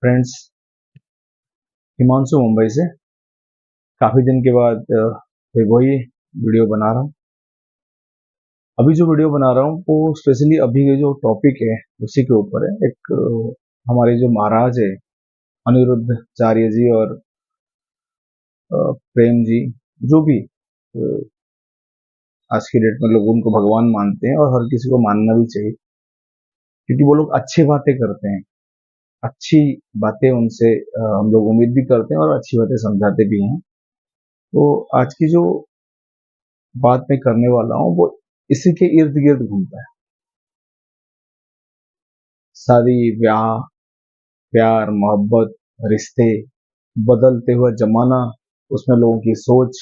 Friends, Himanshu Mumbai से काफी दिन के बाद फिर वही वीडियो बना रहा हूँ। अभी जो वीडियो बना रहा हूँ वो स्पेशली अभी के जो टॉपिक है उसी के ऊपर है। एक हमारे जो महाराज है अनिरुद्धाचार्य जी और प्रेम जी, जो भी आज की डेट में लोग उनको भगवान मानते हैं और हर किसी को मानना भी चाहिए, क्योंकि वो लोग अच्छी बातें करते हैं। अच्छी बातें उनसे हम लोग उम्मीद भी करते हैं और अच्छी बातें समझाते भी हैं। तो आज की जो बात मैं करने वाला हूँ वो इसी के इर्द गिर्द घूमता है। शादी, ब्याह, प्यार, मोहब्बत, रिश्ते, बदलते हुए जमाना, उसमें लोगों की सोच।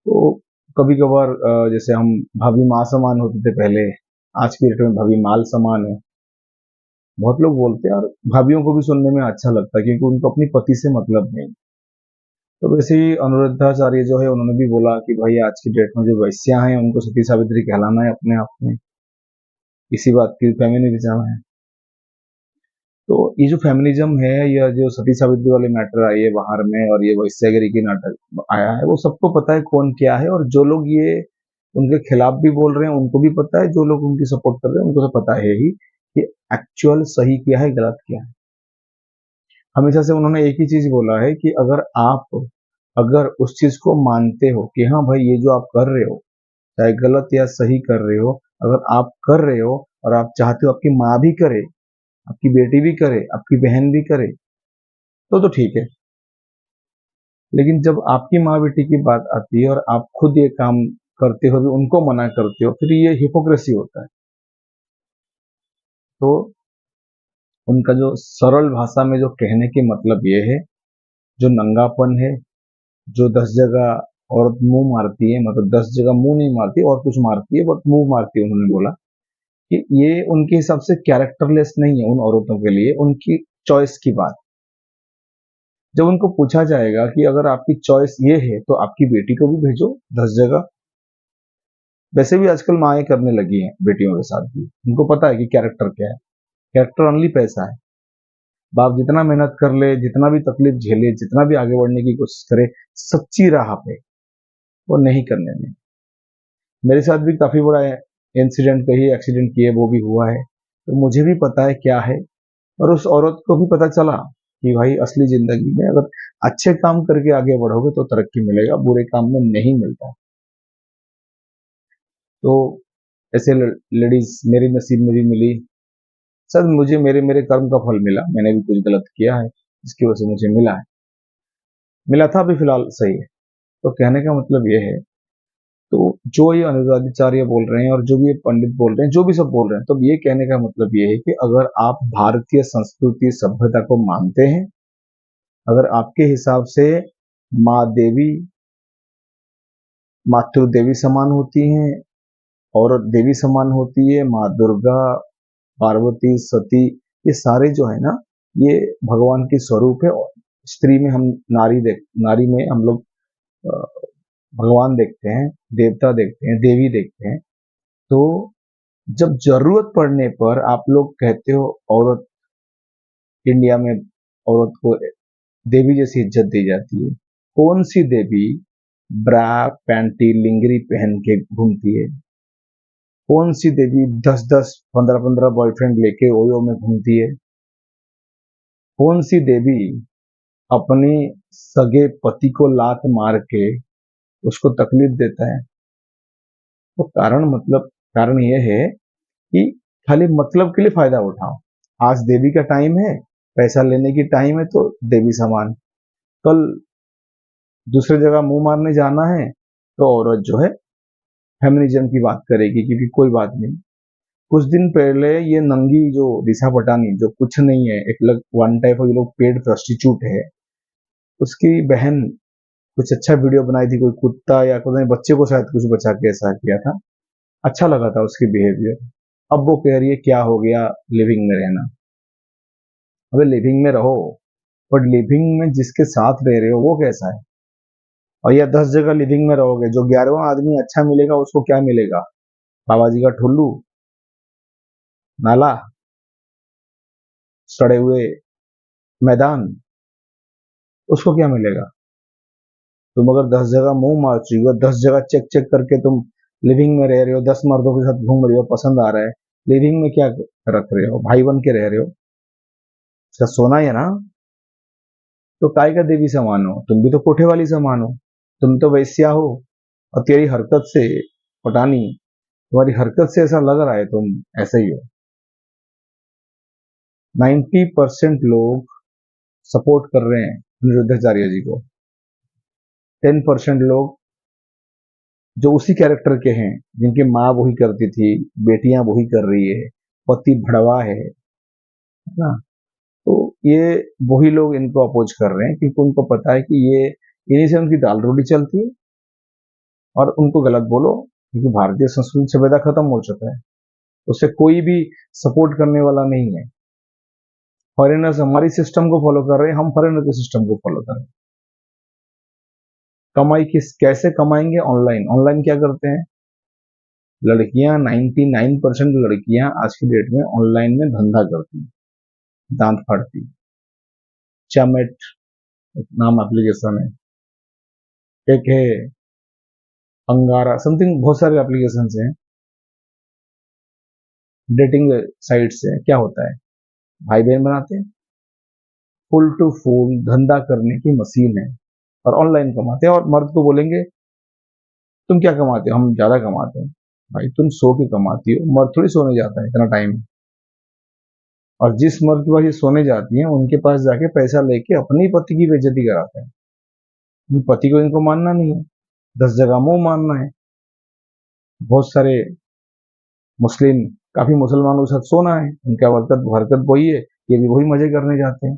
तो कभी कभार जैसे हम भाभी माँ समान होते थे पहले, आज की डेट में भाभी माल समान है। बहुत लोग बोलते हैं और भाभीियों को भी सुनने में अच्छा लगता है क्योंकि उनको अपनी पति से मतलब नहीं। तो वैसे ही अनुरुद्धाचार्य जो है उन्होंने भी बोला कि भाई आज की डेट में जो वैश्या हैं उनको सती सावित्री कहलाना है अपने आप में। इसी बात की फेमिनिज्म है। तो ये जो फेमिनिज्म है या जो सती सावित्री वाले मैटर आई है बाहर में और ये वैश्यागिरी की नाटक आया है, वो सबको पता है कौन क्या है। और जो लोग ये उनके खिलाफ भी बोल रहे हैं उनको भी पता है, जो लोग उनकी सपोर्ट कर रहे हैं उनको तो पता है ही कि एक्चुअल सही क्या है, गलत क्या है। हमेशा से उन्होंने एक ही चीज बोला है कि अगर उस चीज को मानते हो कि हाँ भाई ये जो आप कर रहे हो, चाहे गलत या सही कर रहे हो, अगर आप कर रहे हो और आप चाहते हो आपकी माँ भी करे, आपकी बेटी भी करे, आपकी बहन भी करे, तो ठीक है। लेकिन जब आपकी माँ बेटी की बात आती है और आप खुद ये काम करते हो भी उनको मना करते हो, फिर ये हिपोक्रेसी होता है। तो उनका जो सरल भाषा में जो कहने के मतलब ये है, जो नंगापन है, जो 10 जगह औरत मुंह मारती है, मतलब 10 जगह मुंह नहीं मारती और कुछ मारती है बट मुंह मारती है, उन्होंने बोला कि ये उनके हिसाब से कैरेक्टरलेस नहीं है उन औरतों के लिए, उनकी चॉइस की बात। जब उनको पूछा जाएगा कि अगर आपकी चॉइस ये है तो आपकी बेटी को भी भेजो 10 जगह। वैसे भी आजकल माएँ करने लगी हैं बेटियों के साथ भी, उनको पता है कि कैरेक्टर क्या है। कैरेक्टर ओनली पैसा है। बाप जितना मेहनत कर ले, जितना भी तकलीफ झेले, जितना भी आगे बढ़ने की कोशिश करे, सच्ची राह पे वो नहीं करने दें। मेरे साथ भी काफी बड़ा इंसिडेंट, कहीं एक्सीडेंट किए वो भी हुआ है, तो मुझे भी पता है क्या है। और उस औरत को भी पता चला कि भाई असली जिंदगी में अगर अच्छे काम करके आगे बढ़ोगे तो तरक्की मिलेगा, बुरे काम में नहीं मिलता। तो ऐसे लेडीज मेरे नसीब में भी मिली। सर मुझे मेरे मेरे कर्म का फल मिला, मैंने भी कुछ गलत किया है जिसकी वजह से मुझे मिला है, मिला था, अभी फिलहाल सही है। तो कहने का मतलब ये है, तो जो ये अनुराधाचार्य बोल रहे हैं और जो भी ये पंडित बोल रहे हैं, जो भी सब बोल रहे हैं, तो ये कहने का मतलब ये है कि अगर आप भारतीय संस्कृति सभ्यता को मानते हैं, अगर आपके हिसाब से माँ देवी, मातृ देवी समान होती हैं, औरत देवी समान होती है, माँ दुर्गा, पार्वती, सती, ये सारे जो है ना, ये भगवान के स्वरूप है। और स्त्री में हम नारी में हम लोग भगवान देखते हैं, देवता देखते हैं, देवी देखते हैं। तो जब जरूरत पड़ने पर आप लोग कहते हो औरत, इंडिया में औरत को देवी जैसी इज्जत दी जाती है। कौन सी देवी ब्रा, पैंटी, लिंगरी पहन के घूमती है? कौन सी देवी 10-10, 15-15 बॉयफ्रेंड लेके ओयो में घूमती है? कौन सी देवी अपने सगे पति को लात मार के उसको तकलीफ देता है? तो कारण यह है कि खाली मतलब के लिए फायदा उठाओ। आज देवी का टाइम है, पैसा लेने की टाइम है, तो देवी समान। कल दूसरी जगह मुंह मारने जाना है तो औरत जो है फेमिनिज्म की बात करेगी, क्योंकि कोई बात नहीं। कुछ दिन पहले ये नंगी जो दिशा पटानी, जो कुछ नहीं है, एक लग वन टाइप ऑफ लोग पेड प्रोस्टिट्यूट है, उसकी बहन कुछ अच्छा वीडियो बनाई थी, कोई कुत्ता या कोई बच्चे को शायद कुछ बचा के ऐसा किया था। अच्छा लगा था उसकी बिहेवियर। अब वो कह रही है क्या हो गया लिविंग में रहना। अबे लिविंग में रहो, बट लिविंग में जिसके साथ रह रहे हो वो कैसा है? और या 10 जगह लिविंग में रहोगे, जो 11वां आदमी अच्छा मिलेगा उसको क्या मिलेगा? बाबा जी का ठुल्लू, नाला। सड़े हुए मैदान, उसको क्या मिलेगा? तुम अगर 10 जगह मुंह मार चुकी हो, 10 जगह चेक चेक करके तुम लिविंग में रह रहे हो, 10 मर्दों के साथ घूम रहे हो, पसंद आ रहा है, लिविंग में क्या रख रहे हो? भाई बन के रह रहे हो, उसका सोना है ना। तो काय का देवी समान हो? तुम भी तो कोठे वाली समान हो, तुम तो वैश्या हो। और तेरी हरकत से, पटानी, तुम्हारी हरकत से ऐसा लग रहा है तुम ऐसे ही हो। 90% लोग सपोर्ट कर रहे हैं अनिरुद्धाचार्य जी को, 10% लोग जो उसी कैरेक्टर के हैं, जिनकी माँ वही करती थी, बेटियां वही कर रही है, पति भड़वा है ना, तो ये वही लोग इनको अपोज कर रहे हैं, क्योंकि उनको पता है कि ये इन्हीं से उनकी दाल रोटी चलती है। और उनको गलत बोलो, क्योंकि भारतीय संस्कृति सभ्यता खत्म हो चुका है, उससे कोई भी सपोर्ट करने वाला नहीं है। फॉरेनर्स हमारी सिस्टम को फॉलो कर रहे हैं, हम फॉरेनर के सिस्टम को फॉलो कर रहे हैं। कमाई कैसे कमाएंगे? ऑनलाइन। ऑनलाइन क्या करते हैं लड़कियां? 99% लड़कियां आज की डेट में ऑनलाइन में धंधा करती हैं, दांत फाड़ती। चैमेट नाम एप्लीकेशन है, एक है अंगारा, समथिंग, बहुत सारे एप्लीकेशन हैं, डेटिंग साइट्स है। क्या होता है, भाई बहन बनाते हैं, फुल टू फुल धंधा करने की मशीन है, और ऑनलाइन कमाते हैं। और मर्द को बोलेंगे तुम क्या कमाते हो? हम ज्यादा कमाते हैं। भाई तुम सो के कमाती हो, मर्द थोड़ी सोने जाता है इतना टाइम। और जिस मर्द के पास ये सोने जाती हैं, उनके पास जाके पैसा लेके अपनी पति की बेइज्जती कराते हैं। पति को इनको मानना नहीं है, 10 जगह मुंह मानना है। बहुत सारे मुस्लिम, काफी मुसलमानों के साथ सोना है, उनका हरकत हरकत वही है, ये भी वही मजे करने जाते हैं।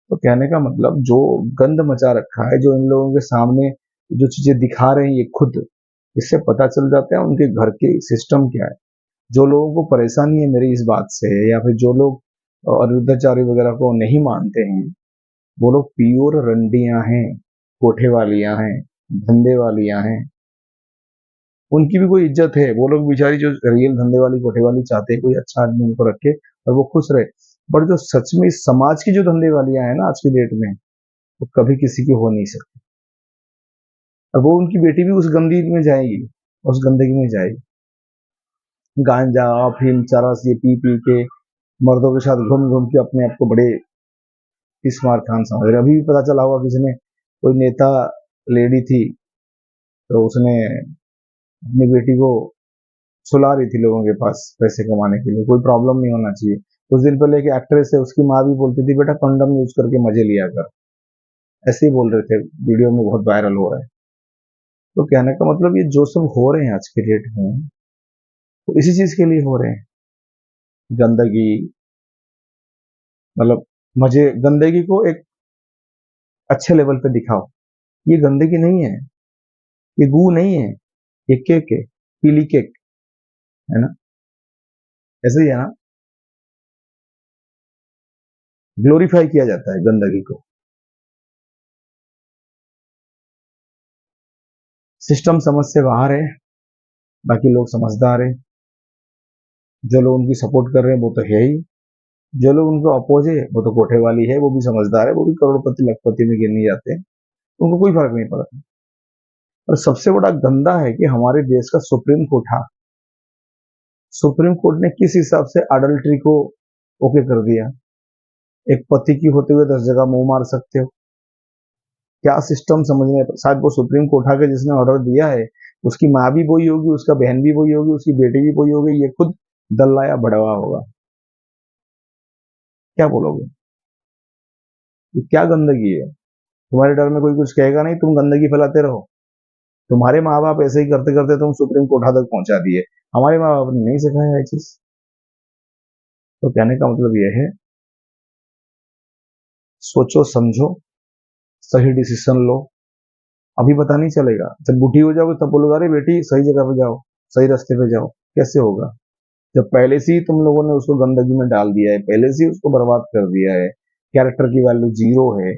तो कहने का मतलब, जो गंद मचा रखा है, जो इन लोगों के सामने जो चीजें दिखा रहे हैं ये खुद, इससे पता चल जाता है उनके घर के सिस्टम क्या है। जो लोगों को परेशानी है मेरी इस बात से, या फिर जो लोग अनिरुद्धाचार्य वगैरह को नहीं मानते हैं, वो लोग प्योर रंडियां हैं, कोठे वालियां हैं, धंधे वालियां हैं। उनकी भी कोई इज्जत है, वो लोग बेचारी जो रियल धंधे वाली कोठे वाली चाहते हैं कोई अच्छा आदमी उनको रखे और वो खुश रहे। बट जो सच में इस समाज की जो धंधे वालियां हैं ना आज की डेट में, वो कभी किसी की हो नहीं सकती। और वो उनकी बेटी भी उस गंदगी में जाएगी, उस गंदगी में जाएगी। गांजा अफीम चरस ये पी पी के मर्दों के साथ घूम घूम के अपने आप को बड़े स्मार्ट खान समझ रहे। अभी भी पता चला होगा किसी ने, कोई नेता लेडी थी, तो उसने अपनी बेटी को सुला रही थी लोगों के पास पैसे कमाने के लिए, कोई प्रॉब्लम नहीं होना चाहिए। कुछ दिन पहले एक एक्ट्रेस है, उसकी माँ भी बोलती थी बेटा कंडम यूज करके मजे लिया कर, ऐसे ही बोल रहे थे, वीडियो में बहुत वायरल हो रहा है। तो कहने का मतलब, ये जो सब हो रहे हैं आज के डेट में, तो इसी चीज के लिए हो रहे हैं। गंदगी, मतलब मजे, गंदगी को एक अच्छे लेवल पे दिखाओ। ये गंदगी नहीं है, ये गू नहीं है, ये केक है, पीली केक है ना, ऐसे ही है ना। ग्लोरीफाई किया जाता है गंदगी को। सिस्टम समझ से बाहर है, बाकी लोग समझदार है। जो लोग उनकी सपोर्ट कर रहे हैं वो तो है ही, जो लोग उनको अपोज है वो तो कोठे वाली है, वो भी समझदार है, वो भी करोड़पति लखपति में गिनने जाते हैं, उनको कोई फर्क नहीं पड़ता। और सबसे बड़ा गंदा है कि हमारे देश का सुप्रीम कोर्ट ने किस हिसाब से अडल्ट्री को ओके कर दिया। एक पति की होते हुए 10 जगह मुंह मार सकते हो, क्या सिस्टम समझने। शायद वो सुप्रीम कोर्ट आके जिसने ऑर्डर दिया है, उसकी माँ भी वही होगी, उसका बहन भी वही होगी, उसकी बेटी भी वही होगी, ये खुद दल्ला या बड़वा होगा। क्या बोलोगे? ये क्या गंदगी है? तुम्हारे डर में कोई कुछ कहेगा नहीं, तुम गंदगी फैलाते रहो। तुम्हारे माँ बाप ऐसे ही करते करते तुम सुप्रीम कोर्ट तक पहुंचा दिए, हमारे माँ बाप ने नहीं सिखाया ये चीज। तो कहने का मतलब यह है, सोचो समझो, सही डिसीजन लो। अभी पता नहीं चलेगा, जब बूढ़ी हो जाओगे तब बोलोगे अरे बेटी सही जगह पे जाओ, सही रास्ते पे जाओ। कैसे होगा जब पहले से ही तुम लोगों ने उसको गंदगी में डाल दिया है, पहले से ही उसको बर्बाद कर दिया है, कैरेक्टर की वैल्यू जीरो है।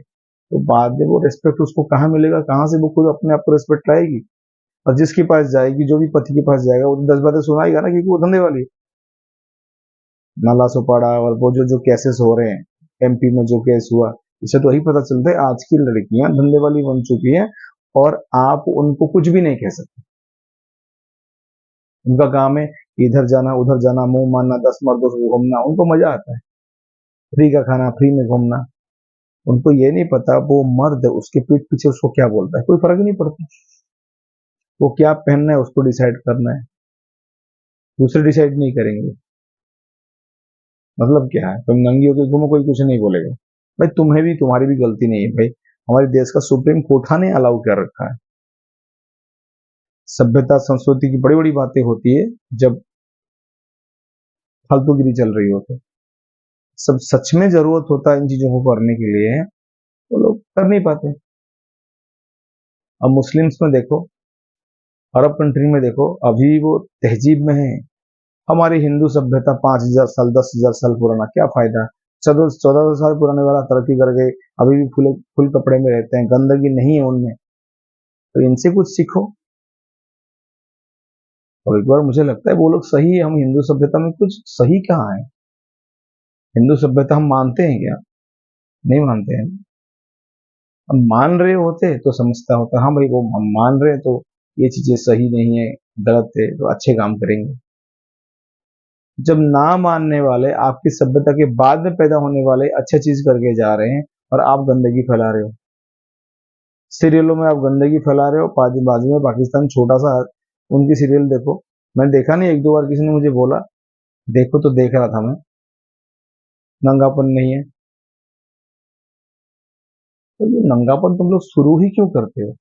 तो बाद में वो रिस्पेक्ट उसको कहाँ मिलेगा, कहाँ से वो खुद अपने आप को रिस्पेक्ट लाएगी? और जिसके पास जाएगी, जो भी पति के पास जाएगा, वो तो 10 बातें सुनाएगा ना, क्योंकि वो धंधे वाली है। नाला सोपाड़ा और वो जो जो केसेस हो रहे हैं, एमपी में जो केस हुआ, इससे तो यही पता चलता है आज की लड़कियां धंधे वाली बन चुकी हैं और आप उनको कुछ भी नहीं कह सकते। उनका काम है इधर जाना उधर जाना, मुंह मारना, 10 मर्दों से घूमना, उनको मजा आता है, फ्री का खाना, फ्री में घूमना। उनको ये नहीं पता वो मर्द उसके पीठ पीछे उसको क्या बोलता है, कोई फर्क नहीं पड़ता। वो क्या पहनना है उसको डिसाइड करना है, दूसरे डिसाइड नहीं करेंगे। मतलब क्या है, तुम नंगी होकर घूमो, कोई कुछ नहीं बोलेगा। भाई तुम्हें भी, तुम्हारी भी गलती नहीं है भाई, हमारे देश का सुप्रीम कोर्ट ने अलाउ कर रखा है। सभ्यता संस्कृति की बड़ी बड़ी बातें होती है जब फालतूगिरी चल रही हो तो। सब सच में जरूरत होता है इन चीजों को करने के लिए, तो लोग कर नहीं पाते। अब मुस्लिम्स में देखो, अरब कंट्री में देखो, अभी वो तहजीब में है। हमारी हिंदू सभ्यता 5,000 साल 10,000 साल पुराना, क्या फायदा। 1400 साल पुराने वाला तरक्की कर गए, अभी भी फुल फुल कपड़े में रहते हैं, गंदगी नहीं है उनमें, तो इनसे कुछ सीखो। और एक बार मुझे लगता है वो लोग सही है, हम हिंदू सभ्यता में कुछ सही कहाँ है। हिंदू सभ्यता हम मानते हैं क्या? नहीं मानते हैं। हम मान रहे होते तो समझता होता, हाँ भाई वो हम मान रहे हैं तो ये चीजें सही नहीं है, गलत है, तो अच्छे काम करेंगे। जब ना मानने वाले आपकी सभ्यता के बाद में पैदा होने वाले अच्छे चीज करके जा रहे हैं और आप गंदगी फैला रहे हो, सीरियलों में आप गंदगी फैला रहे हो, बाजू में पाकिस्तान छोटा सा, उनकी सीरियल देखो। मैंने देखा नहीं, एक दो बार किसी ने मुझे बोला देखो, तो देख रहा था मैं, नंगापन नहीं है। तो ये नंगापन तुम लोग शुरू ही क्यों करते हो,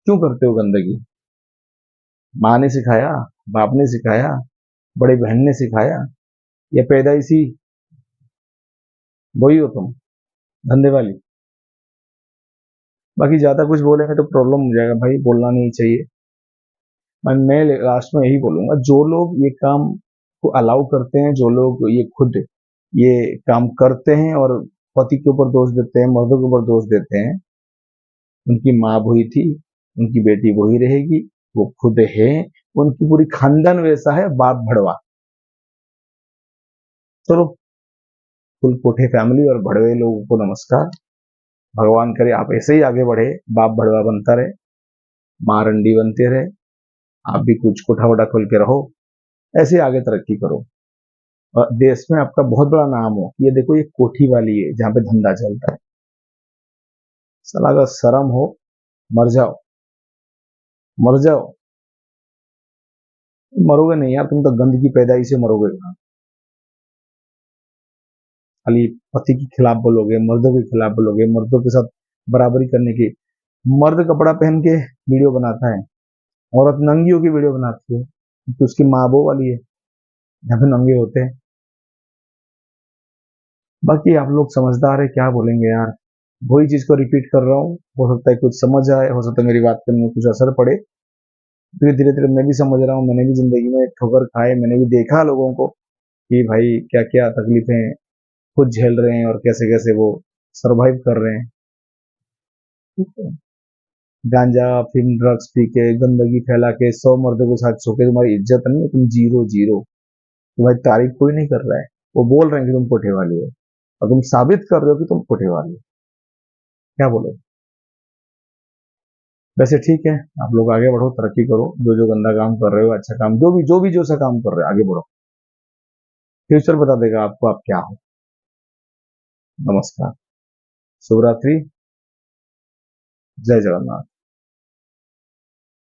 क्यों करते हो गंदगी? माँ ने सिखाया, बाप ने सिखाया, बड़े बहन ने सिखाया, या पैदाइशी वही हो तुम, धंधे वाली। बाकी ज्यादा कुछ बोलेंगे तो प्रॉब्लम हो जाएगा भाई, बोलना नहीं चाहिए। मैं लास्ट में यही बोलूंगा, जो लोग ये काम को अलाउ करते हैं, जो लोग ये खुद ये काम करते हैं और पति के ऊपर दोष देते हैं, मर्दों के ऊपर दोष देते हैं, उनकी माँ वही थी, उनकी बेटी वही रहेगी, वो खुद है, उनकी पूरी खानदान वैसा है, बाप भड़वा। चलो, फुल कोठे फैमिली और भड़वे लोगों को नमस्कार। भगवान करे आप ऐसे ही आगे बढ़े, बाप भड़वा बनता रहे, माँ रंडी बनते रहे, आप भी कुछ कोठा वोटा खोल के रहो, ऐसे आगे तरक्की करो और देश में आपका बहुत बड़ा नाम हो, ये देखो ये कोठी वाली है जहां पे धंधा चलता है। साला अगर शर्म हो, मर जाओ, मर जाओ। मरोगे नहीं यार, तुम तो गंद की पैदाई से मरोगे। खाली पति के खिलाफ बोलोगे, मर्दों के खिलाफ बोलोगे, मर्दों के साथ बराबरी करने की। मर्द कपड़ा पहन के वीडियो बनाता है, औरत नंगी होकर वीडियो बनाती है, तो उसकी माँ वो वाली है जहाँ पे नंगे होते हैं। बाकी आप लोग समझदार है, क्या बोलेंगे यार, वही चीज को रिपीट कर रहा हूँ। हो सकता है कुछ समझ आए, हो सकता है मेरी बात करने में कुछ असर पड़े। धीरे धीरे धीरे मैं भी समझ रहा हूँ, मैंने भी जिंदगी में ठोकर खाए, मैंने भी देखा लोगों को कि भाई क्या क्या तकलीफें खुद झेल रहे हैं और कैसे कैसे वो सरवाइव कर रहे हैं। ठीक है, गांजा फिल्म ड्रग्स पी के गंदगी फैला के 100 मर्दों के साथ सो के तुम्हारी इज्जत नहीं है, तुम जीरो जीरो। तुम्हारी तारीफ कोई नहीं कर रहा है, वो बोल रहे हैं कि तुम कोठे वाली हो, और तुम साबित कर रहे हो कि तुम कोठे वाली हो। क्या बोलो? वैसे ठीक है, आप लोग आगे बढ़ो, तरक्की करो, जो जो गंदा काम कर रहे हो, अच्छा काम, जो भी जो सा काम कर रहे हो, आगे बढ़ो। फ्यूचर बता देगा आपको आप क्या हो। नमस्कार, शुभ रात्रि, जय जगन्नाथ।